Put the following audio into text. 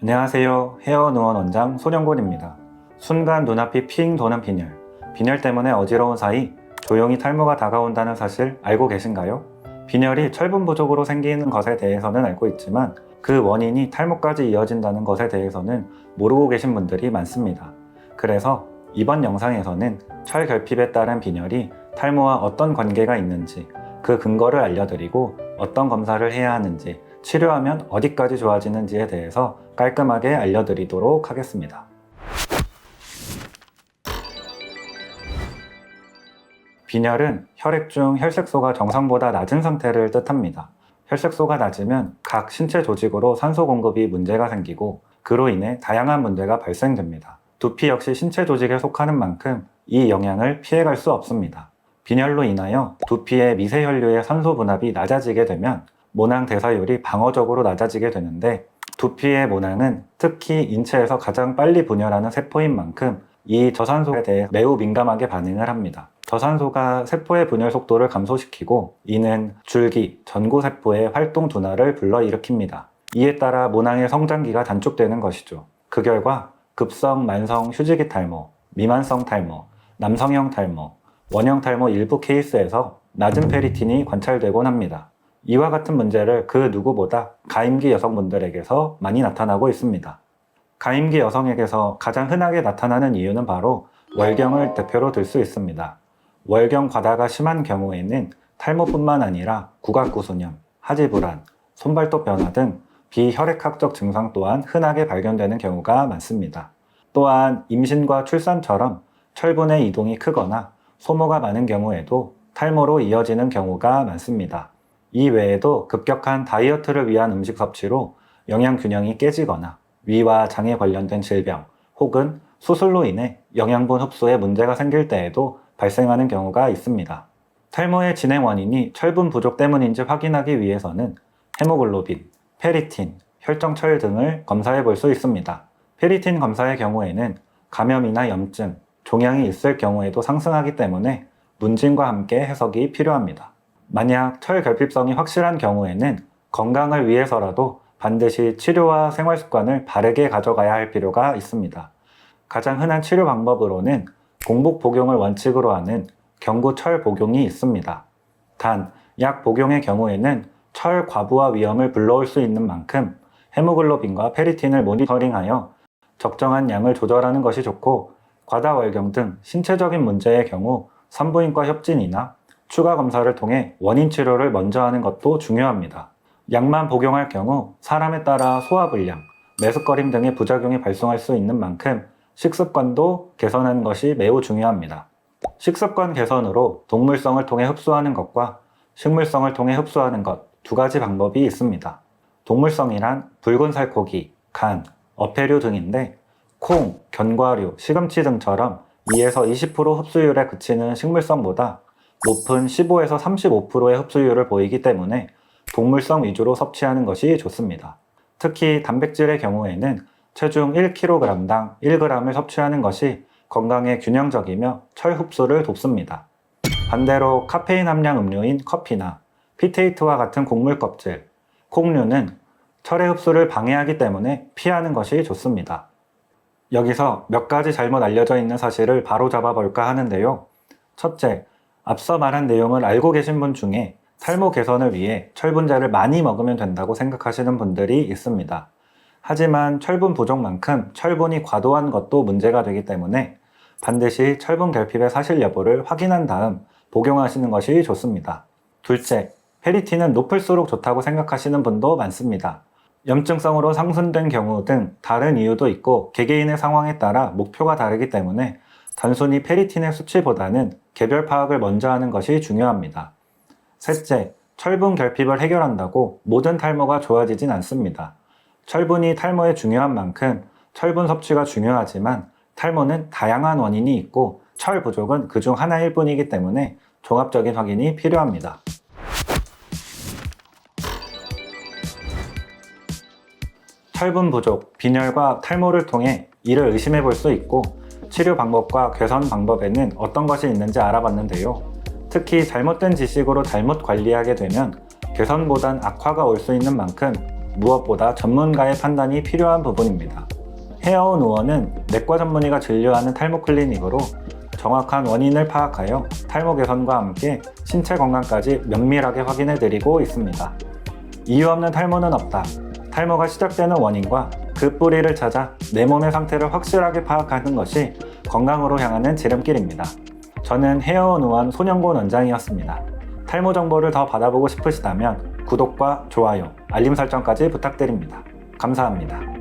안녕하세요. 헤어 누원 원장 손영곤입니다. 순간 눈앞이 핑 도는 빈혈. 빈혈 때문에 어지러운 사이 조용히 탈모가 다가온다는 사실 알고 계신가요? 빈혈이 철분 부족으로 생기는 것에 대해서는 알고 있지만 그 원인이 탈모까지 이어진다는 것에 대해서는 모르고 계신 분들이 많습니다. 그래서 이번 영상에서는 철결핍에 따른 빈혈이 탈모와 어떤 관계가 있는지, 그 근거를 알려드리고 어떤 검사를 해야 하는지, 치료하면 어디까지 좋아지는지에 대해서 깔끔하게 알려드리도록 하겠습니다. 빈혈은 혈액 중 혈색소가 정상보다 낮은 상태를 뜻합니다. 혈색소가 낮으면 각 신체 조직으로 산소 공급이 문제가 생기고 그로 인해 다양한 문제가 발생됩니다. 두피 역시 신체 조직에 속하는 만큼 이 영향을 피해갈 수 없습니다. 빈혈로 인하여 두피의 미세혈류의 산소 분압이 낮아지게 되면 모낭 대사율이 방어적으로 낮아지게 되는데, 두피의 모낭은 특히 인체에서 가장 빨리 분열하는 세포인 만큼 이 저산소에 대해 매우 민감하게 반응을 합니다. 저산소가 세포의 분열 속도를 감소시키고 이는 줄기, 전구세포의 활동 둔화를 불러일으킵니다. 이에 따라 모낭의 성장기가 단축되는 것이죠. 그 결과 급성, 만성 휴지기 탈모, 미만성 탈모, 남성형 탈모, 원형 탈모 일부 케이스에서 낮은 페리틴이 관찰되곤 합니다. 이와 같은 문제를 그 누구보다 가임기 여성분들에게서 많이 나타나고 있습니다. 가임기 여성에게서 가장 흔하게 나타나는 이유는 바로 월경을 대표로 들 수 있습니다. 월경 과다가 심한 경우에는 탈모뿐만 아니라 구각구수염, 하지불안, 손발톱 변화 등 비혈액학적 증상 또한 흔하게 발견되는 경우가 많습니다. 또한 임신과 출산처럼 철분의 이동이 크거나 소모가 많은 경우에도 탈모로 이어지는 경우가 많습니다. 이 외에도 급격한 다이어트를 위한 음식 섭취로 영양 균형이 깨지거나 위와 장에 관련된 질병 혹은 수술로 인해 영양분 흡수에 문제가 생길 때에도 발생하는 경우가 있습니다. 탈모의 진행 원인이 철분 부족 때문인지 확인하기 위해서는 헤모글로빈, 페리틴, 혈정철 등을 검사해 볼 수 있습니다. 페리틴 검사의 경우에는 감염이나 염증, 종양이 있을 경우에도 상승하기 때문에 문진과 함께 해석이 필요합니다. 만약 철결핍성이 확실한 경우에는 건강을 위해서라도 반드시 치료와 생활습관을 바르게 가져가야 할 필요가 있습니다. 가장 흔한 치료 방법으로는 공복 복용을 원칙으로 하는 경구철 복용이 있습니다. 단, 약 복용의 경우에는 철 과부하 위험을 불러올 수 있는 만큼 헤모글로빈과 페리틴을 모니터링하여 적정한 양을 조절하는 것이 좋고, 과다월경 등 신체적인 문제의 경우 산부인과 협진이나 추가 검사를 통해 원인 치료를 먼저 하는 것도 중요합니다. 약만 복용할 경우 사람에 따라 소화불량, 메스꺼림 등의 부작용이 발생할 수 있는 만큼 식습관도 개선하는 것이 매우 중요합니다. 식습관 개선으로 동물성을 통해 흡수하는 것과 식물성을 통해 흡수하는 것 두 가지 방법이 있습니다. 동물성이란 붉은 살코기, 간, 어패류 등인데, 콩, 견과류, 시금치 등처럼 2에서 20% 흡수율에 그치는 식물성보다 높은 15에서 35%의 흡수율을 보이기 때문에 동물성 위주로 섭취하는 것이 좋습니다. 특히 단백질의 경우에는 체중 1kg당 1g을 섭취하는 것이 건강에 균형적이며 철 흡수를 돕습니다. 반대로 카페인 함량 음료인 커피나 피테이트와 같은 곡물 껍질, 콩류는 철의 흡수를 방해하기 때문에 피하는 것이 좋습니다. 여기서 몇 가지 잘못 알려져 있는 사실을 바로잡아 볼까 하는데요. 첫째, 앞서 말한 내용을 알고 계신 분 중에 탈모 개선을 위해 철분제를 많이 먹으면 된다고 생각하시는 분들이 있습니다. 하지만 철분 부족만큼 철분이 과도한 것도 문제가 되기 때문에 반드시 철분 결핍의 사실 여부를 확인한 다음 복용하시는 것이 좋습니다. 둘째, 페리틴은 높을수록 좋다고 생각하시는 분도 많습니다. 염증성으로 상승된 경우 등 다른 이유도 있고 개개인의 상황에 따라 목표가 다르기 때문에 단순히 페리틴의 수치보다는 개별 파악을 먼저 하는 것이 중요합니다. 셋째, 철분 결핍을 해결한다고 모든 탈모가 좋아지진 않습니다. 철분이 탈모에 중요한 만큼 철분 섭취가 중요하지만 탈모는 다양한 원인이 있고 철 부족은 그중 하나일 뿐이기 때문에 종합적인 확인이 필요합니다. 철분 부족, 빈혈과 탈모를 통해 이를 의심해 볼 수 있고, 치료 방법과 개선 방법에는 어떤 것이 있는지 알아봤는데요. 특히 잘못된 지식으로 잘못 관리하게 되면 개선보단 악화가 올 수 있는 만큼 무엇보다 전문가의 판단이 필요한 부분입니다. 헤어온 의원은 내과 전문의가 진료하는 탈모 클리닉으로 정확한 원인을 파악하여 탈모 개선과 함께 신체 건강까지 면밀하게 확인해드리고 있습니다. 이유 없는 탈모는 없다. 탈모가 시작되는 원인과 그 뿌리를 찾아 내 몸의 상태를 확실하게 파악하는 것이 건강으로 향하는 지름길입니다. 저는 헤어온 의원 손영곤 원장이었습니다. 탈모 정보를 더 받아보고 싶으시다면 구독과 좋아요, 알림 설정까지 부탁드립니다. 감사합니다.